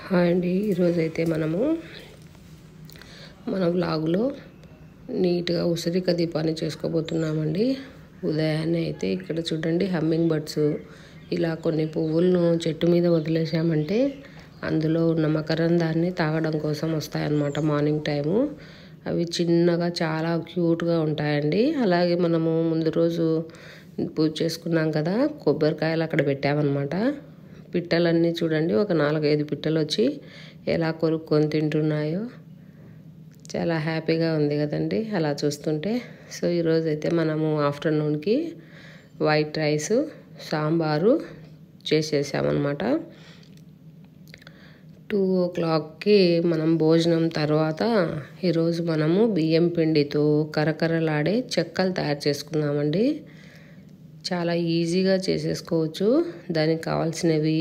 Hi అండి. ఈరోజైతే మన వ్లాగులో నీట్గా ఉసిరిక దీపాన్ని చేసుకోబోతున్నామండి. ఉదయాన్నే అయితే ఇక్కడ చూడండి హమ్మింగ్ బర్డ్స్ ఇలా కొన్ని పువ్వులను చెట్టు మీద వదిలేసామంటే అందులో ఉన్న మకరందాన్ని తాగడం కోసం వస్తాయన్నమాట మార్నింగ్ టైము. అవి చిన్నగా చాలా క్యూట్గా ఉంటాయండి. అలాగే మనము ముందు రోజు పూజ చేసుకున్నాం కదా, కొబ్బరికాయలు అక్కడ పెట్టామన్నమాట. పిట్టలన్నీ చూడండి, ఒక 4-5 పిట్టలు వచ్చి ఎలా కొరుక్కొని తింటున్నాయో చాలా హ్యాపీగా ఉంది కదండి అలా చూస్తుంటే. సో ఈరోజు అయితే మనము ఆఫ్టర్నూన్కి వైట్ రైస్ సాంబారు చేసేసామన్నమాట. 2 o'clockకి మనం భోజనం తర్వాత ఈరోజు మనము బియ్యం పిండితో కరకరలాడే చెక్కలు తయారు చేసుకున్నామండి. చాలా ఈజీగా చేసేసుకోవచ్చు. దానికి కావాల్సినవి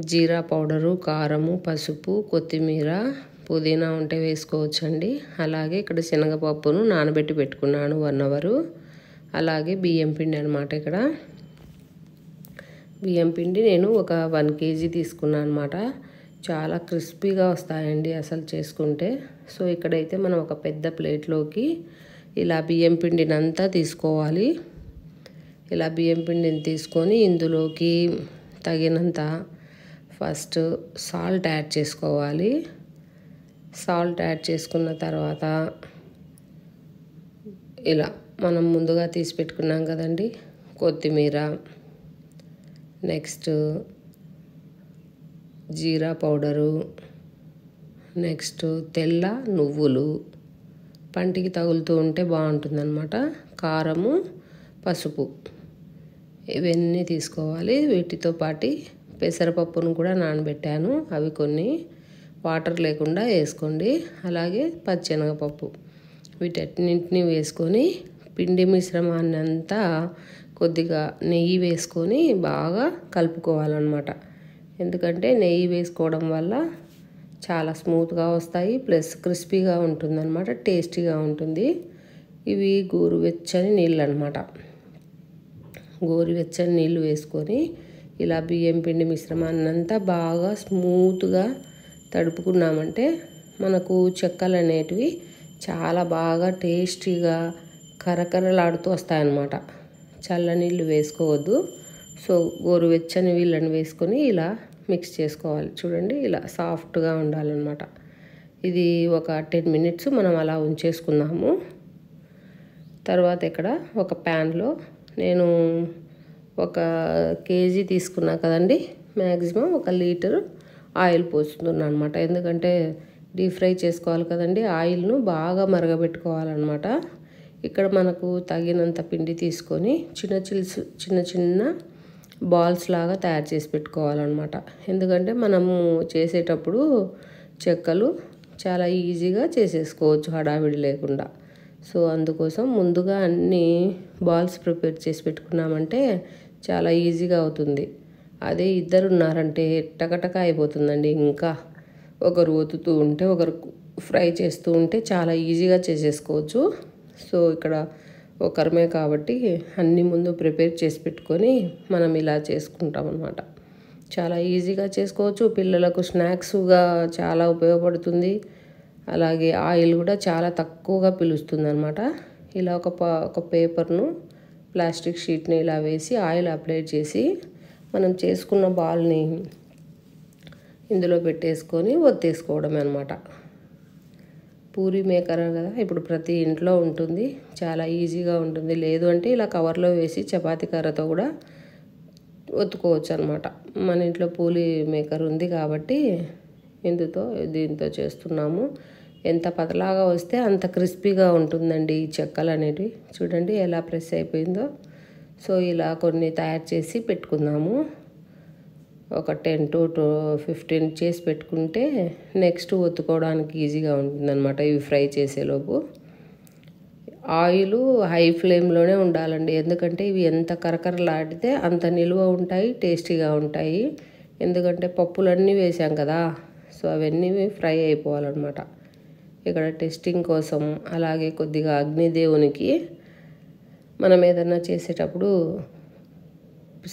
జీరా పౌడరు, కారము, పసుపు, కొత్తిమీర, పుదీనా ఉంటే వేసుకోవచ్చండి. అలాగే ఇక్కడ శనగపప్పును నానబెట్టి పెట్టుకున్నాను 1 hour. అలాగే బియ్యం పిండి అనమాట. ఇక్కడ బియ్యం పిండి నేను ఒక 1 kg తీసుకున్నాను అనమాట. చాలా క్రిస్పీగా వస్తాయండి అసలు చేసుకుంటే. సో ఇక్కడైతే మనం ఒక పెద్ద ప్లేట్లోకి ఇలా బియ్యం పిండిని అంతా తీసుకోవాలి. ఇలా బియ్యం పిండిని తీసుకొని ఇందులోకి తగినంత ఫస్ట్ సాల్ట్ యాడ్ చేసుకోవాలి. సాల్ట్ యాడ్ చేసుకున్న తర్వాత ఇలా మనం ముందుగా తీసి పెట్టుకున్నాం కదండి కొత్తిమీర, నెక్స్ట్ జీరా పౌడరు, నెక్స్ట్ తెల్ల నువ్వులు పంటికి తగులుతూ ఉంటే బాగుంటుందన్నమాట, కారము, పసుపు ఇవన్నీ తీసుకోవాలి. వీటితో పాటు పెసరపప్పును కూడా నానబెట్టాను, అవి కొన్ని వాటర్ లేకుండా వేసుకోండి. అలాగే పచ్చెనగపప్పు వీటన్నింటినీ వేసుకొని పిండి మిశ్రమాన్ని అంతా కొద్దిగా నెయ్యి వేసుకొని బాగా కలుపుకోవాలన్నమాట. ఎందుకంటే నెయ్యి వేసుకోవడం వల్ల చాలా స్మూత్గా వస్తాయి, ప్లస్ క్రిస్పీగా ఉంటుందన్నమాట, టేస్టీగా ఉంటుంది. ఇవి గోరువెచ్చని నీళ్ళు అన్నమాట. గోరువెచ్చని నీళ్ళు వేసుకొని ఇలా బియ్యం పిండి మిశ్రమాన్ని అంతా బాగా స్మూత్గా తడుపుకున్నామంటే మనకు చెక్కలు అనేటివి చాలా బాగా టేస్టీగా కరకరలాడుతూ వస్తాయన్నమాట. చల్ల నీళ్ళు వేసుకోవద్దు. సో గోరువెచ్చని నీళ్ళని వేసుకొని ఇలా మిక్స్ చేసుకోవాలి. చూడండి ఇలా సాఫ్ట్గా ఉండాలన్నమాట. ఇది ఒక 10 minutes మనం అలా ఉంచేసుకున్నాము. తర్వాత ఇక్కడ ఒక ప్యాన్లో నేను 1 kg తీసుకున్నా కదండి, మ్యాక్సిమం 1 లీటర్ ఆయిల్ పోస్తున్నాను అనమాట. ఎందుకంటే డీప్ ఫ్రై చేసుకోవాలి కదండి, ఆయిల్ను బాగా మరగబెట్టుకోవాలన్నమాట. ఇక్కడ మనకు తగినంత పిండి తీసుకొని చిన్న చిన్న బాల్స్ లాగా తయారు చేసి పెట్టుకోవాలన్నమాట. ఎందుకంటే మనము చేసేటప్పుడు చెక్కలు చాలా ఈజీగా చేసేసుకోవచ్చు హడావిడి లేకుండా. సో అందుకోసం ముందుగా అన్ని బాల్స్ ప్రిపేర్ చేసి పెట్టుకున్నామంటే చాలా ఈజీగా అవుతుంది. అదే ఇద్దరు ఉన్నారంటే టకటక అయిపోతుందండి. ఇంకా ఒకరు ఒత్తుతూ ఉంటే ఒకరు ఫ్రై చేస్తూ ఉంటే చాలా ఈజీగా చేసేసుకోవచ్చు. సో ఇక్కడ ఒకరమే కాబట్టి అన్నీ ముందు ప్రిపేర్ చేసి పెట్టుకొని మనం ఇలా చేసుకుంటాం అన్నమాట. చాలా ఈజీగా చేసుకోవచ్చు. పిల్లలకు స్నాక్స్గా చాలా ఉపయోగపడుతుంది. అలాగే ఆయిల్ కూడా చాలా తక్కువగా పీలుస్తుంది అనమాట. ఇలా ఒక పేపర్ను, ప్లాస్టిక్ షీట్ని ఇలా వేసి ఆయిల్ అప్లై చేసి మనం చేసుకున్న బాల్ని ఇందులో పెట్టేసుకొని ఒత్తేసుకోవడమే అనమాట. పూరీ మేకర్ కదా ఇప్పుడు ప్రతి ఇంట్లో ఉంటుంది, చాలా ఈజీగా ఉంటుంది. లేదు అంటే ఇలా కవర్లో వేసి చపాతీ కర్రతో కూడా ఒత్తుకోవచ్చు అనమాట. మన ఇంట్లో పూరీ మేకర్ ఉంది కాబట్టి దీంతో చేస్తున్నాము. ఎంత పతలాగా వస్తే అంత క్రిస్పీగా ఉంటుందండి ఈ చెక్కలు అనేటివి. చూడండి ఎలా ప్రెస్ అయిపోయిందో. సో ఇలా కొన్ని తయారు చేసి పెట్టుకుందాము. ఒక 10 to 15 చేసి పెట్టుకుంటే నెక్స్ట్ ఒత్తుకోవడానికి ఈజీగా ఉంటుందన్నమాట. ఇవి ఫ్రై చేసేలోపు ఆయిల్ హై ఫ్లేమ్లోనే ఉండాలండి. ఎందుకంటే ఇవి ఎంత కరకరలాడితే అంత నిలువ ఉంటాయి, టేస్టీగా ఉంటాయి. ఎందుకంటే పప్పులన్నీ వేసాం కదా, సో అవన్నీ ఫ్రై అయిపోవాలన్నమాట. ఇక్కడ టెస్టింగ్ కోసం అలాగే కొద్దిగా అగ్నిదేవునికి మనం ఏదన్నా చేసేటప్పుడు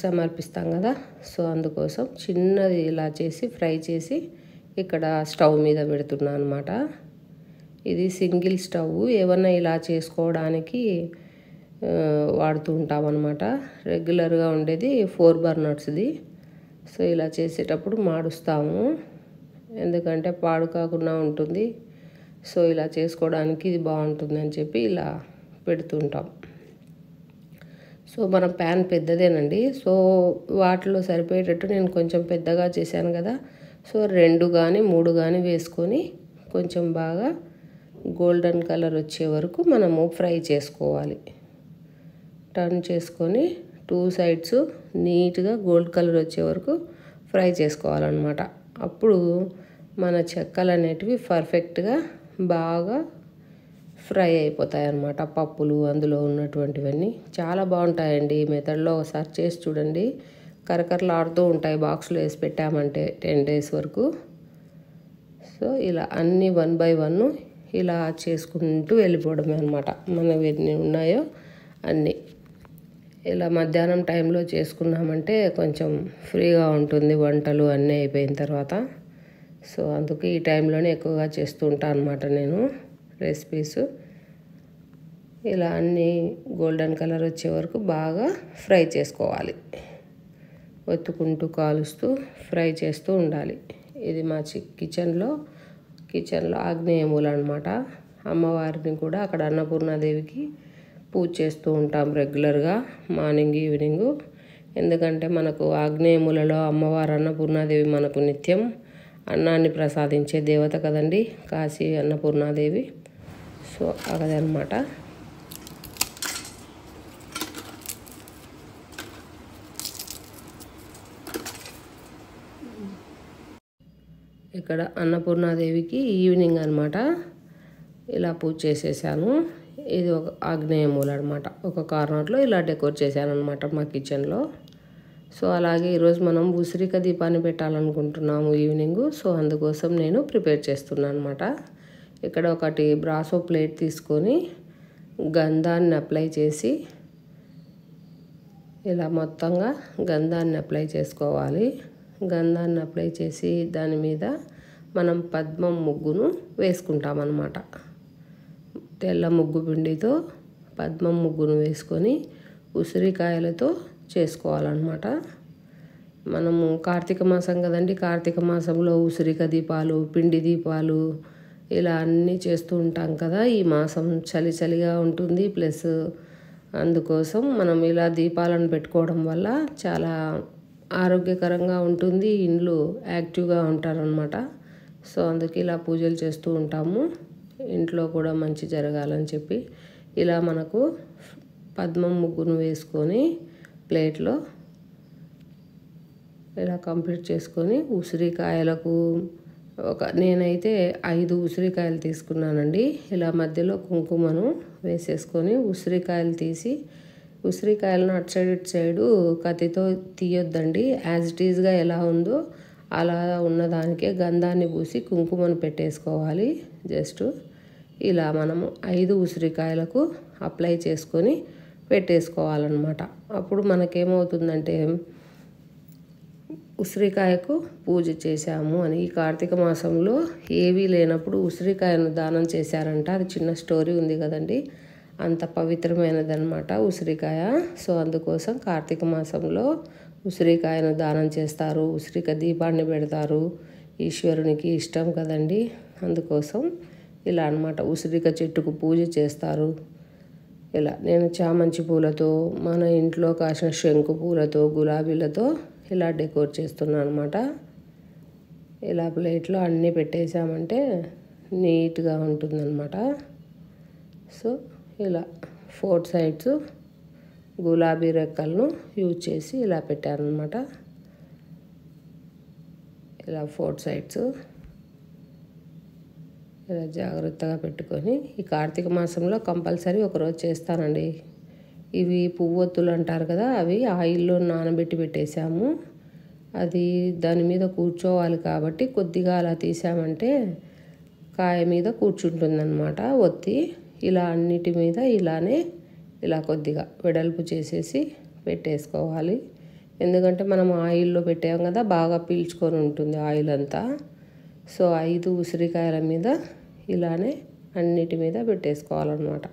సమర్పిస్తాం కదా, సో అందుకోసం చిన్నది ఇలా చేసి ఫ్రై చేసి ఇక్కడ స్టవ్ మీద పెడుతున్నాను అనమాట. ఇది సింగిల్ స్టవ్, ఏమన్నా ఇలా చేసుకోవడానికి వాడుతూ ఉంటాం అనమాట. రెగ్యులర్గా ఉండేది 4 బర్నర్స్ది. సో ఇలా చేసేటప్పుడు మాడుస్తాము, ఎందుకంటే పాడు కాకుండా ఉంటుంది. సో ఇలా చేసుకోవడానికి ఇది బాగుంటుంది అని చెప్పి ఇలా పెడుతుంటాం. సో మన ప్యాన్ పెద్దదేనండి, సో వాటిలో సరిపోయేటట్టు నేను కొంచెం పెద్దగా చేశాను కదా, సో 2 కానీ 3 కానీ వేసుకొని కొంచెం బాగా గోల్డెన్ కలర్ వచ్చే వరకు మనము ఫ్రై చేసుకోవాలి. టర్న్ చేసుకొని 2 సైడ్స్ నీట్గా గోల్డ్ కలర్ వచ్చే వరకు ఫ్రై చేసుకోవాలన్నమాట. అప్పుడు మన చెక్కలు అనేటివి పర్ఫెక్ట్గా బాగా ఫ్రై అయిపోతాయి అన్నమాట. పప్పులు అందులో ఉన్నటువంటివన్నీ చాలా బాగుంటాయండి. ఈ మెథడ్లో ఒకసారి చేసి చూడండి, కరకరలాడుతూ ఉంటాయి బాక్స్లో వేసి పెట్టామంటే 10 days వరకు. సో ఇలా అన్నీ 1 by 1 ఇలా చేసుకుంటూ వెళ్ళిపోవడమే అనమాట. మనవి ఎన్ని ఉన్నాయో అన్నీ ఇలా మధ్యాహ్నం టైంలో చేసుకున్నామంటే కొంచెం ఫ్రీగా ఉంటుంది వంటలు అన్నీ అయిపోయిన తర్వాత. సో అందుకే ఈ టైంలోనే ఎక్కువగా చేస్తూ ఉంటాను అనమాట నేను రెసిపీస్. ఇలా అన్నీ గోల్డెన్ కలర్ వచ్చే వరకు బాగా ఫ్రై చేసుకోవాలి, ఒత్తుకుంటూ కాలుస్తూ ఫ్రై చేస్తూ ఉండాలి. ఇది మా కిచెన్లో ఆగ్నేయమూల అనమాట. అమ్మవారిని కూడా అక్కడ అన్నపూర్ణాదేవికి పూజ చేస్తూ ఉంటాం రెగ్యులర్గా మార్నింగ్ ఈవినింగ్. ఎందుకంటే మనకు ఆగ్నేయమూలలో అమ్మవారు అన్నపూర్ణాదేవి మనకు నిత్యం అన్నాన్ని ప్రసాదించే దేవత కదండి, కాశీ అన్నపూర్ణాదేవి. సో అదనమాట. ఇక్కడ అన్నపూర్ణాదేవికి ఈవినింగ్ అనమాట ఇలా పూజ చేసేసాను. ఇది ఒక ఆగ్నేయమూల అనమాట. ఒక కార్నర్లో ఇలా డెకోర్ చేశాను అనమాట మా కిచెన్లో. సో అలాగే ఈరోజు మనం ఉసిరిక దీపాన్ని పెట్టాలనుకుంటున్నాము ఈవినింగ్. సో అందుకోసం నేను ప్రిపేర్ చేస్తున్నాను అనమాట. ఇక్కడ ఒకటి బ్రాసో ప్లేట్ తీసుకొని గంధాన్ని అప్లై చేసి ఇలా మొత్తంగా గంధాన్ని అప్లై చేసుకోవాలి. గంధాన్ని అప్లై చేసి దాని మీద మనం పద్మం ముగ్గును వేసుకుంటామన్నమాట. తెల్ల ముగ్గు పిండితో పద్మం ముగ్గును వేసుకొని ఉసిరికాయలతో చేసుకోవాలన్నమాట. మనము కార్తీక మాసం కదండి, కార్తీక మాసంలో ఉసిరిక దీపాలు, పిండి దీపాలు ఇలా అన్నీ చేస్తూ ఉంటాం కదా. ఈ మాసం చలి చలిగా ఉంటుంది, ప్లస్ అందుకోసం మనం ఇలా దీపాలను పెట్టుకోవడం వల్ల చాలా ఆరోగ్యకరంగా ఉంటుంది, ఇండ్లు యాక్టివ్గా ఉంటారనమాట. సో అందుకే ఇలా పూజలు చేస్తూ ఉంటాము, ఇంట్లో కూడా మంచి జరగాలని చెప్పి. ఇలా మనకు పద్మం ముగ్గును వేసుకొని ప్లేట్లో ఇలా కంప్లీట్ చేసుకొని ఉసిరికాయలకు నేనైతే 5 ఉసిరికాయలు తీసుకున్నానండి. ఇలా మధ్యలో కుంకుమను వేసేసుకొని ఉసిరికాయలు తీసి, ఉసిరికాయలను అటు సైడ్ ఇటు సైడు కత్తితో తీయొద్దండి, యాజ్ ఇట్ ఈజ్గా ఎలా ఉందో అలా ఉన్నదానికే గంధాన్ని పూసి కుంకుమను పెట్టేసుకోవాలి. జస్ట్ ఇలా మనము 5 ఉసిరికాయలకు అప్లై చేసుకొని పెట్టేసుకోవాలన్నమాట. అప్పుడు మనకేమవుతుందంటే ఉసిరికాయకు పూజ చేశాము అని. ఈ కార్తీక మాసంలో ఏవీ లేనప్పుడు ఉసిరికాయను దానం చేశారంట. అది చిన్న స్టోరీ ఉంది కదండి, అంత పవిత్రమైనదన్నమాట ఉసిరికాయ. సో అందుకోసం కార్తీక మాసంలో ఉసిరికాయను దానం చేస్తారు, ఉసిరిక దీపాన్ని పెడతారు, ఈశ్వరునికి ఇష్టం కదండి. అందుకోసం ఇలా అన్నమాట ఉసిరిక చెట్టుకు పూజ చేస్తారు. ఇలా నేను చామంతి పూలతో, మన ఇంట్లో కాసిన శంకు పూలతో, గులాబీలతో ఇలా డెకోర్ చేస్తున్నాను అనమాట. ఇలా ప్లేట్లో అన్నీ పెట్టేసామంటే నీట్గా ఉంటుందన్నమాట. సో ఇలా 4 సైడ్స్ గులాబీ రెక్కలను యూజ్ చేసి ఇలా పెట్టాను అనమాట. ఇలా 4 సైడ్స్ ఇలా జాగ్రత్తగా పెట్టుకొని ఈ కార్తీక మాసంలో కంపల్సరీ ఒకరోజు చేస్తానండి. ఇవి పువ్వొత్తులు అంటారు కదా, అవి ఆయిల్లో నానబెట్టి పెట్టేసాము. అది దాని మీద కూర్చోవాలి కాబట్టి కొద్దిగా అలా తీసామంటే కాయ మీద కూర్చుంటుందన్నమాట ఒత్తి. ఇలా అన్నిటి మీద ఇలా కొద్దిగా వెడల్పు చేసేసి పెట్టేసుకోవాలి. ఎందుకంటే మనం ఆయిల్లో పెట్టాం కదా, బాగా పీల్చుకొని ఉంటుంది ఆయిల్ అంతా. సో 5 ఉసిరికాయల మీద ఇలానే అన్నిటి మీద పెట్టేసుకోవాలన్నమాట.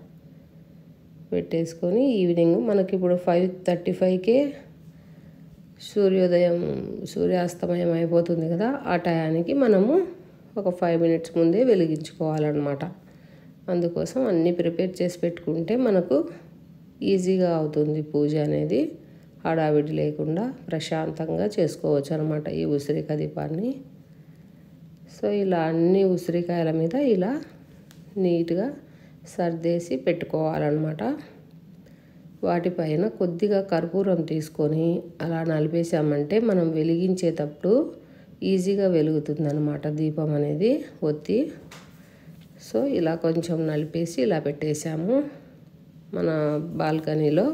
పెట్టేసుకొని ఈవినింగ్ మనకి ఇప్పుడు 5:35కే సూర్యాస్తమయం అయిపోతుంది కదా, ఆ టయానికి మనము ఒక 5 మినిట్స్ ముందే వెలిగించుకోవాలన్నమాట. అందుకోసం అన్నీ ప్రిపేర్ చేసి పెట్టుకుంటే మనకు ఈజీగా అవుతుంది పూజ అనేది. హడావిడి లేకుండా ప్రశాంతంగా చేసుకోవచ్చు అనమాట ఈ ఉసిరికాయ దీపాన్ని. సో ఇలా అన్ని ఉసిరికాయల మీద ఇలా నీట్గా సర్దేసి పెట్టుకోవాలన్నమాట. వాటిపైన కొద్దిగా కర్పూరం తీసుకొని అలా నలిపేసామంటే మనం వెలిగించేటప్పుడు ఈజీగా వెలుగుతుందన్నమాట దీపం అనేది ఒత్తి. సో ఇలా కొంచెం నలిపేసి ఇలా పెట్టేసాము. మన బాల్కనీలో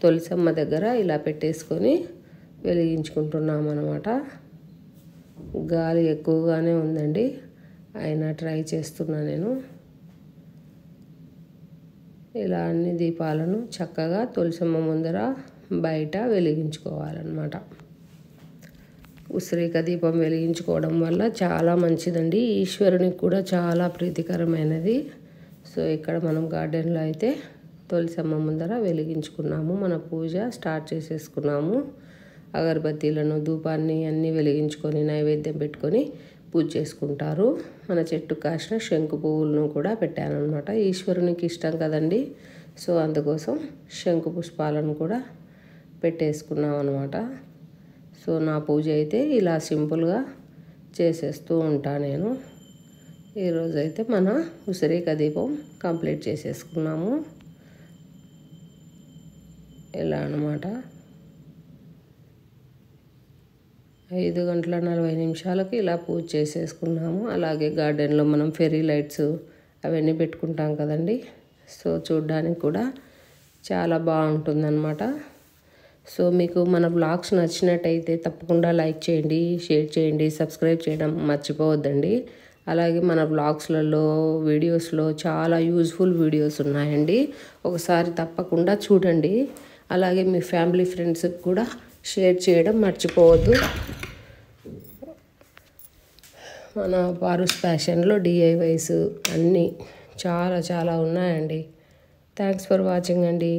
తులసమ్మ దగ్గర ఇలా పెట్టేసుకొని వెలిగించుకుంటున్నాం అన్నమాట. గాలి ఎక్కువగానే ఉందండి, అయినా ట్రై చేస్తున్నా నేను. ఇలా అన్ని దీపాలను చక్కగా తులసమ్మ ముందర బయట వెలిగించుకోవాలన్నమాట. ఉసిరికాయ దీపం వెలిగించుకోవడం వల్ల చాలా మంచిదండి, ఈశ్వరునికి కూడా చాలా ప్రీతికరమైనది. సో ఇక్కడ మనం గార్డెన్లో అయితే తులసమ్మ ముందర వెలిగించుకున్నాము, మన పూజ స్టార్ట్ చేసేసుకున్నాము. అగరబత్తీలను ధూపాన్ని అన్నీ వెలిగించుకొని నైవేద్యం పెట్టుకొని పూజ చేసుకుంటారు. మన చెట్టు కాసిన శంకు పువ్వులను కూడా పెట్టాను అనమాట, ఈశ్వరునికి ఇష్టం కదండి. సో అందుకోసం శంకు పుష్పాలను కూడా పెట్టేసుకున్నాం అనమాట. సో నా పూజ అయితే ఇలా సింపుల్గా చేసేస్తూ ఉంటాను నేను. ఈరోజైతే మన ఉసిరికాయ దీపం కంప్లీట్ చేసేసుకున్నాము ఇలా అన్నమాట. 5:40 ఇలా పూజ చేసేసుకున్నాము. అలాగే గార్డెన్లో మనం ఫెరీ లైట్స్ అవన్నీ పెట్టుకుంటాం కదండి. సో చూడ్డానికి కూడా చాలా బాగుంటుందన్నమాట. సో మీకు మన బ్లాగ్స్ నచ్చినట్టయితే తప్పకుండా లైక్ చేయండి, షేర్ చేయండి, సబ్స్క్రైబ్ చేయడం మర్చిపోవద్దండి. అలాగే మన బ్లాగ్స్లలో వీడియోస్లో చాలా యూజ్ఫుల్ వీడియోస్ ఉన్నాయండి, ఒకసారి తప్పకుండా చూడండి. అలాగే మీ ఫ్యామిలీ ఫ్రెండ్స్కి కూడా షేర్ చేయడం మర్చిపోవద్దు. మన పారుస్ ఫ్యాషన్లో DIYs అన్నీ చాలా ఉన్నాయండి. థ్యాంక్స్ ఫర్ వాచింగ్ అండి.